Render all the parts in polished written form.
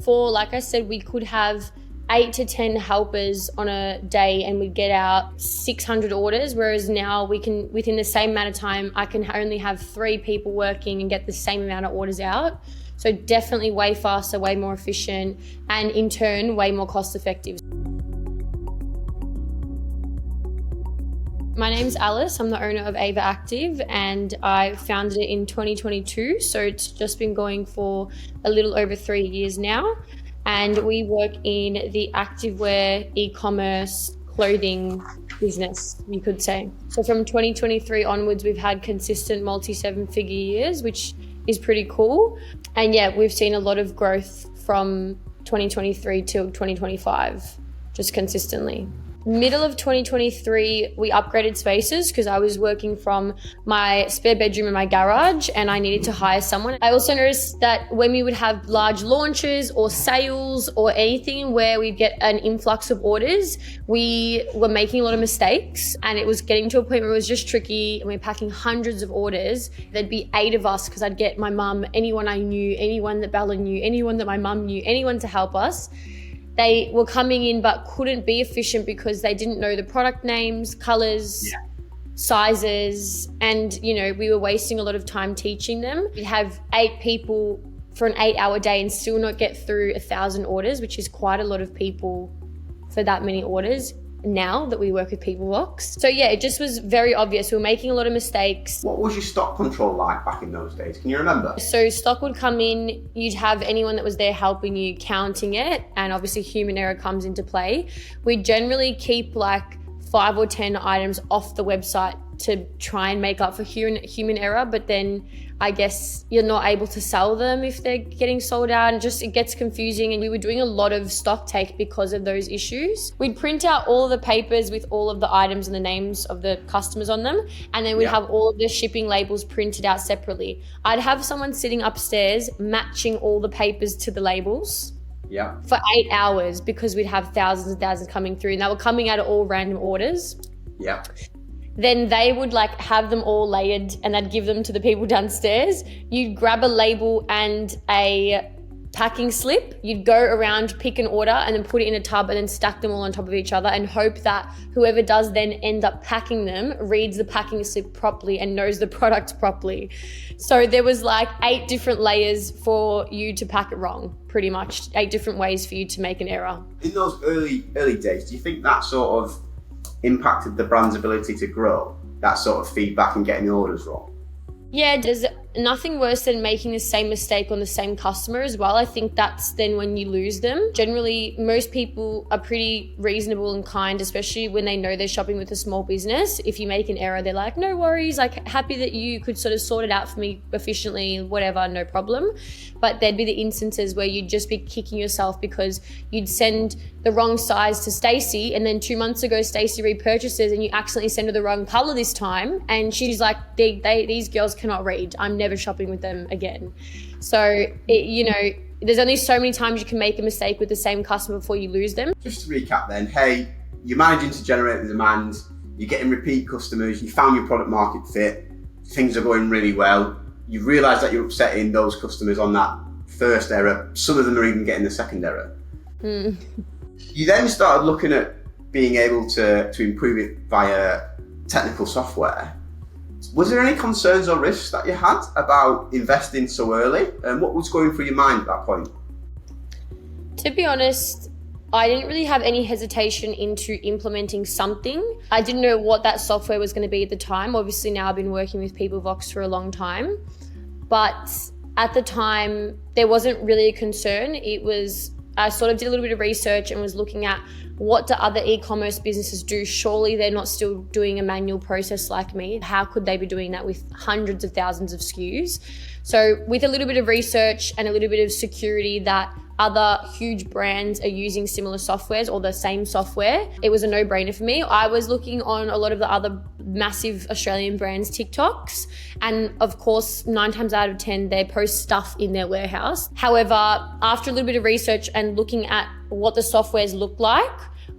before, like I said, we could have 8 to 10 helpers on a day and we'd get out 600 orders, whereas now we can, within the same amount of time, I can only have 3 people working and get the same amount of orders out. So definitely way faster, way more efficient, and in turn, way more cost effective. My name's Alice. I'm the owner of Aver Active and I founded it in 2022. So it's just been going for a little over 3 years now. And we work in the activewear, e-commerce, clothing business, you could say. So from 2023 onwards, we've had consistent multi-7-figure years, which is pretty cool. And yeah, we've seen a lot of growth from 2023 till 2025, just consistently. Middle of 2023, we upgraded spaces because I was working from my spare bedroom in my garage and I needed to hire someone. I also noticed that when we would have large launches or sales or anything where we'd get an influx of orders, we were making a lot of mistakes and it was getting to a point where it was just tricky and we were packing hundreds of orders. There'd be 8 of us because I'd get my mum, anyone I knew, anyone that Bella knew, anyone that my mum knew, anyone to help us. They were coming in but couldn't be efficient because they didn't know the product names, colors, sizes, and we were wasting a lot of time teaching them. We'd have 8 people for an 8-hour day and still not get through 1,000 orders, which is quite a lot of people for that many orders now that we work with Peoplevox. So yeah, it just was very obvious. We were making a lot of mistakes. What was your stock control like back in those days? Can you remember? So stock would come in, you'd have anyone that was there helping you counting it, and obviously human error comes into play. We generally keep like 5 or 10 items off the website to try and make up for human error, but then I guess you're not able to sell them if they're getting sold out, and just it gets confusing. And we were doing a lot of stock take because of those issues. We'd print out all of the papers with all of the items and the names of the customers on them, and then we'd have all of the shipping labels printed out separately. I'd have someone sitting upstairs matching all the papers to the labels for 8 hours because we'd have thousands and thousands coming through, and they were coming out of all random orders. Then they would have them all layered and they'd give them to the people downstairs. You'd grab a label and a packing slip. You'd go around, pick an order and then put it in a tub and then stack them all on top of each other and hope that whoever does then end up packing them reads the packing slip properly and knows the product properly. So there was 8 different layers for you to pack it wrong, pretty much 8 different ways for you to make an error. In those early days, do you think that sort of impacted the brand's ability to grow, that sort of feedback and getting the orders wrong? Yeah, there's nothing worse than making the same mistake on the same customer as well. I think that's then when you lose them. Generally, most people are pretty reasonable and kind, especially when they know they're shopping with a small business. If you make an error, they're like, no worries, happy that you could sort of sort it out for me efficiently, whatever, no problem. But there'd be the instances where you'd just be kicking yourself because you'd send the wrong size to Stacey, and then 2 months ago, Stacey repurchases and you accidentally send her the wrong color this time. And she's like, these girls cannot read. I'm never shopping with them again. So, there's only so many times you can make a mistake with the same customer before you lose them. Just to recap then, hey, you're managing to generate the demand, you're getting repeat customers, you found your product market fit, things are going really well. You realise that you're upsetting those customers on that first error. Some of them are even getting the second error. You then started looking at being able to improve it via technical software. Was there any concerns or risks that you had about investing so early? And what was going through your mind at that point? To be honest, I didn't really have any hesitation into implementing something. I didn't know what that software was going to be at the time. Obviously now I've been working with Peoplevox for a long time, but at the time there wasn't really a concern. I sort of did a little bit of research and was looking at what do other e-commerce businesses do? Surely they're not still doing a manual process like me. How could they be doing that with hundreds of thousands of SKUs? So with a little bit of research and a little bit of security that other huge brands are using similar softwares or the same software, it was a no-brainer for me. I was looking on a lot of the other massive Australian brands' TikToks, and of course, 9 times out of 10, they post stuff in their warehouse. However, after a little bit of research and looking at what the softwares look like,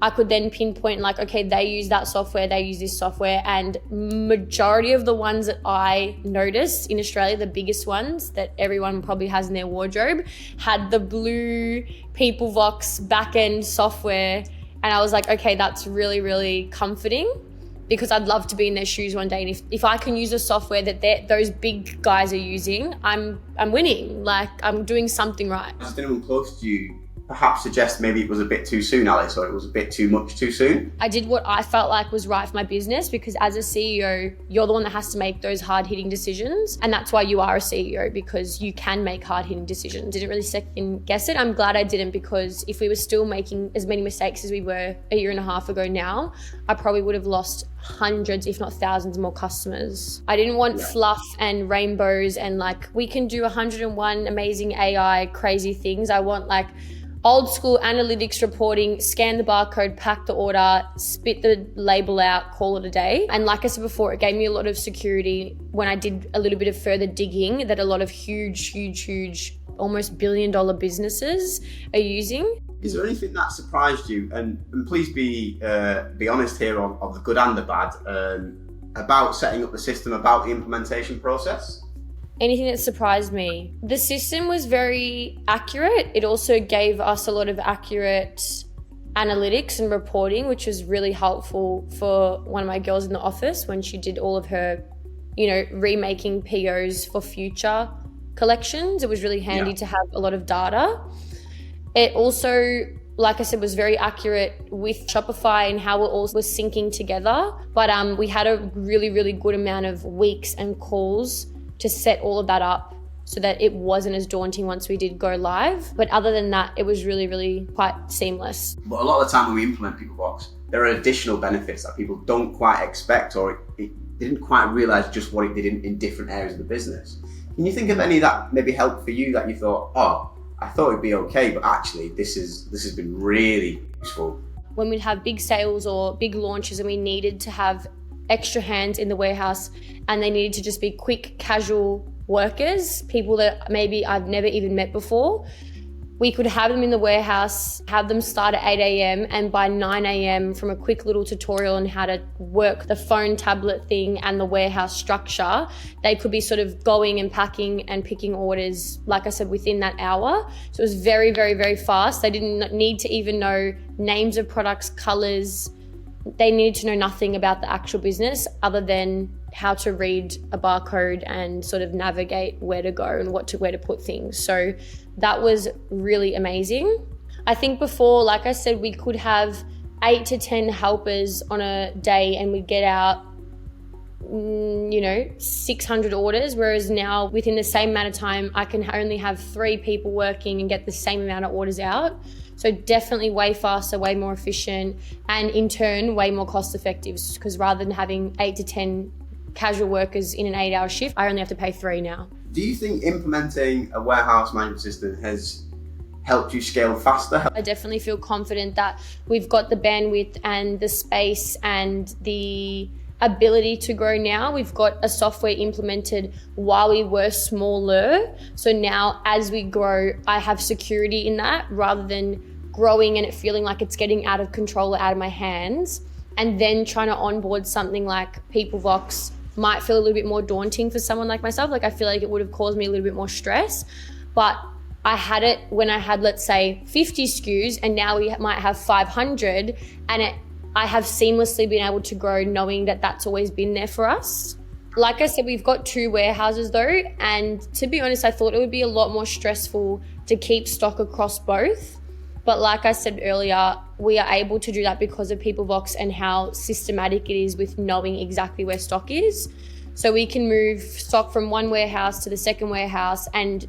I could then pinpoint like, okay, they use that software, they use this software. And majority of the ones that I noticed in Australia, the biggest ones that everyone probably has in their wardrobe, had the blue Peoplevox backend software. And I was like, okay, that's really, really comforting, because I'd love to be in their shoes one day. And if I can use a software that those big guys are using, I'm winning. Like, I'm doing something right. Has anyone close to you perhaps suggest maybe it was a bit too soon, Alice, or it was a bit too much too soon? I did what I felt like was right for my business, because as a CEO, you're the one that has to make those hard-hitting decisions. And that's why you are a CEO, because you can make hard-hitting decisions. Didn't really second guess it. I'm glad I didn't, because if we were still making as many mistakes as we were a year and a half ago now, I probably would have lost hundreds, if not thousands more customers. I didn't want fluff and rainbows and like, we can do 101 amazing AI crazy things. I want like old school analytics reporting, scan the barcode, pack the order, spit the label out, call it a day. And like I said before, it gave me a lot of security when I did a little bit of further digging that a lot of huge, almost billion-dollar businesses are using. Is there anything that surprised you? And please be honest here of the good and the bad, about setting up the system, about the implementation process? Anything that surprised me. The system was very accurate. It also gave us a lot of accurate analytics and reporting, which was really helpful for one of my girls in the office when she did all of her, remaking POs for future collections. It was really handy to have a lot of data. It also, like I said, was very accurate with Shopify and how it all was syncing together. But we had a really, really good amount of weeks and calls to set all of that up so that it wasn't as daunting once we did go live. But other than that, it was really, really quite seamless. But a lot of the time when we implement Peoplevox, there are additional benefits that people don't quite expect, or they didn't quite realize just what it did in different areas of the business. Can you think of any that maybe helped for you that you thought, oh, I thought it'd be okay, but actually this has been really useful? When we'd have big sales or big launches and we needed to have extra hands in the warehouse and they needed to just be quick, casual workers, people that maybe I've never even met before, we could have them in the warehouse, have them start at 8 a.m. and by 9 a.m. from a quick little tutorial on how to work the phone tablet thing and the warehouse structure, they could be sort of going and packing and picking orders, like I said, within that hour. So it was very, very, very fast. They didn't need to even know names of products, colors. They needed to know nothing about the actual business other than how to read a barcode and sort of navigate where to go and where to put things. So that was really amazing. I think before, like I said, we could have 8 to 10 helpers on a day and we'd get out 600 orders, whereas now within the same amount of time, I can only have 3 people working and get the same amount of orders out. So definitely way faster, way more efficient, and in turn, way more cost effective, because rather than having 8 to 10 casual workers in an 8-hour shift, I only have to pay 3 now. Do you think implementing a warehouse management system has helped you scale faster? I definitely feel confident that we've got the bandwidth and the space and the ability to grow now. We've got a software implemented while we were smaller. So now as we grow, I have security in that rather than growing and it feeling like it's getting out of control or out of my hands. And then trying to onboard something like Peoplevox might feel a little bit more daunting for someone like myself. Like I feel like it would have caused me a little bit more stress, but I had it when I had, let's say 50 SKUs and now we might have 500 and I have seamlessly been able to grow knowing that that's always been there for us. Like I said, we've got 2 warehouses though, and to be honest, I thought it would be a lot more stressful to keep stock across both. But like I said earlier, we are able to do that because of Peoplevox and how systematic it is with knowing exactly where stock is. So we can move stock from one warehouse to the second warehouse, and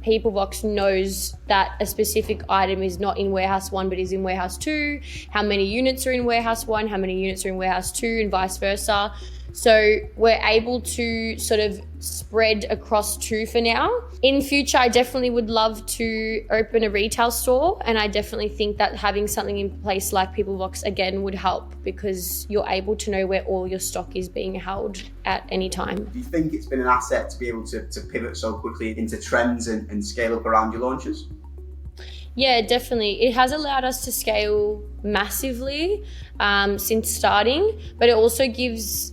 Peoplevox knows that a specific item is not in warehouse 1 but is in warehouse 2, how many units are in warehouse 1, how many units are in warehouse 2, and vice versa. So we're able to sort of spread across 2 for now. In future, I definitely would love to open a retail store, and I definitely think that having something in place like Peoplevox again would help because you're able to know where all your stock is being held at any time. Do you think it's been an asset to be able to pivot so quickly into trends and scale up around your launches? Yeah, definitely. It has allowed us to scale massively since starting, but it also gives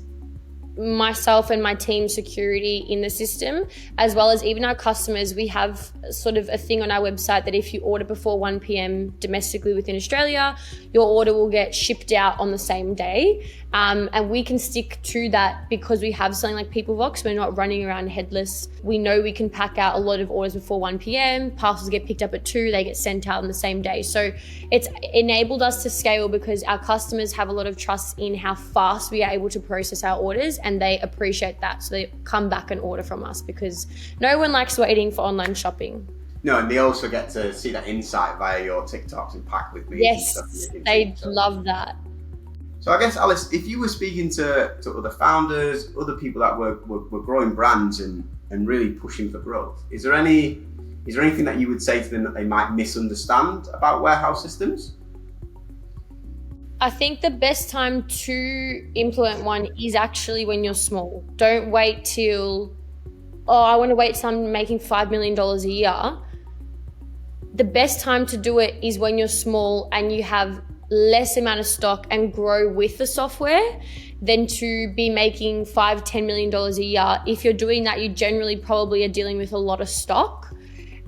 myself and my team security in the system, as well as even our customers. We have sort of a thing on our website that if you order before 1 p.m. domestically within Australia, your order will get shipped out on the same day. And we can stick to that because we have something like Peoplevox. We're not running around headless. We know we can pack out a lot of orders before 1 p.m. Parcels get picked up at 2, they get sent out on the same day. So it's enabled us to scale because our customers have a lot of trust in how fast we are able to process our orders, and they appreciate that. So they come back and order from us because no one likes waiting for online shopping. No, and they also get to see that insight via your TikToks and Pack With Me. Yes, they love that. So I guess, Alice, if you were speaking to other founders, other people that were growing brands and really pushing for growth, is there anything that you would say to them that they might misunderstand about warehouse systems? I think the best time to implement one is actually when you're small. Don't wait till, I want to wait till I'm making $5 million a year. The best time to do it is when you're small and you have less amount of stock and grow with the software than to be making $5-10 million a year. If you're doing that, you generally probably are dealing with a lot of stock.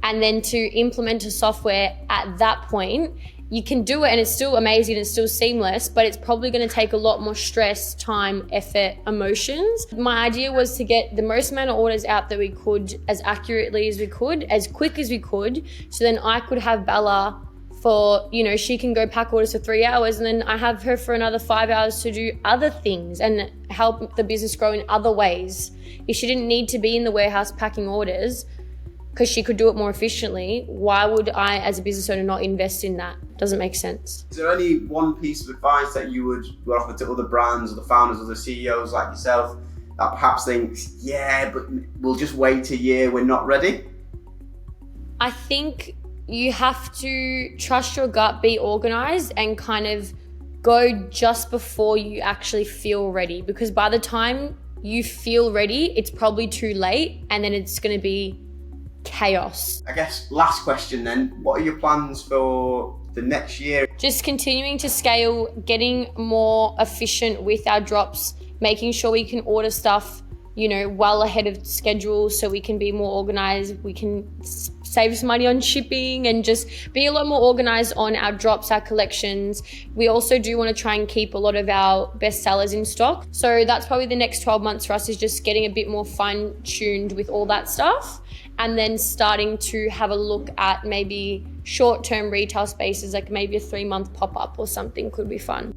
And then to implement a software at that point, you can do it and it's still amazing, it's still seamless, but it's probably going to take a lot more stress, time, effort, emotions. My idea was to get the most amount of orders out that we could, as accurately as we could, as quick as we could, so then I could have Bella for, she can go pack orders for 3 hours, and then I have her for another 5 hours to do other things and help the business grow in other ways. If she didn't need to be in the warehouse packing orders because she could do it more efficiently, why would I as a business owner not invest in that? Doesn't make sense. Is there any one piece of advice that you would offer to other brands or the founders or the CEOs like yourself that perhaps think, yeah, but we'll just wait a year, we're not ready? I think you have to trust your gut, be organized, and kind of go just before you actually feel ready, because by the time you feel ready, it's probably too late, and then it's going to be chaos. I guess last question then, what are your plans for the next year? Just continuing to scale, getting more efficient with our drops, making sure we can order stuff, well ahead of schedule so we can be more organized. We can save some money on shipping and just be a lot more organized on our drops, our collections. We also do want to try and keep a lot of our best sellers in stock. So that's probably the next 12 months for us, is just getting a bit more fine-tuned with all that stuff, and then starting to have a look at maybe short-term retail spaces, like maybe a 3-month pop-up or something could be fun.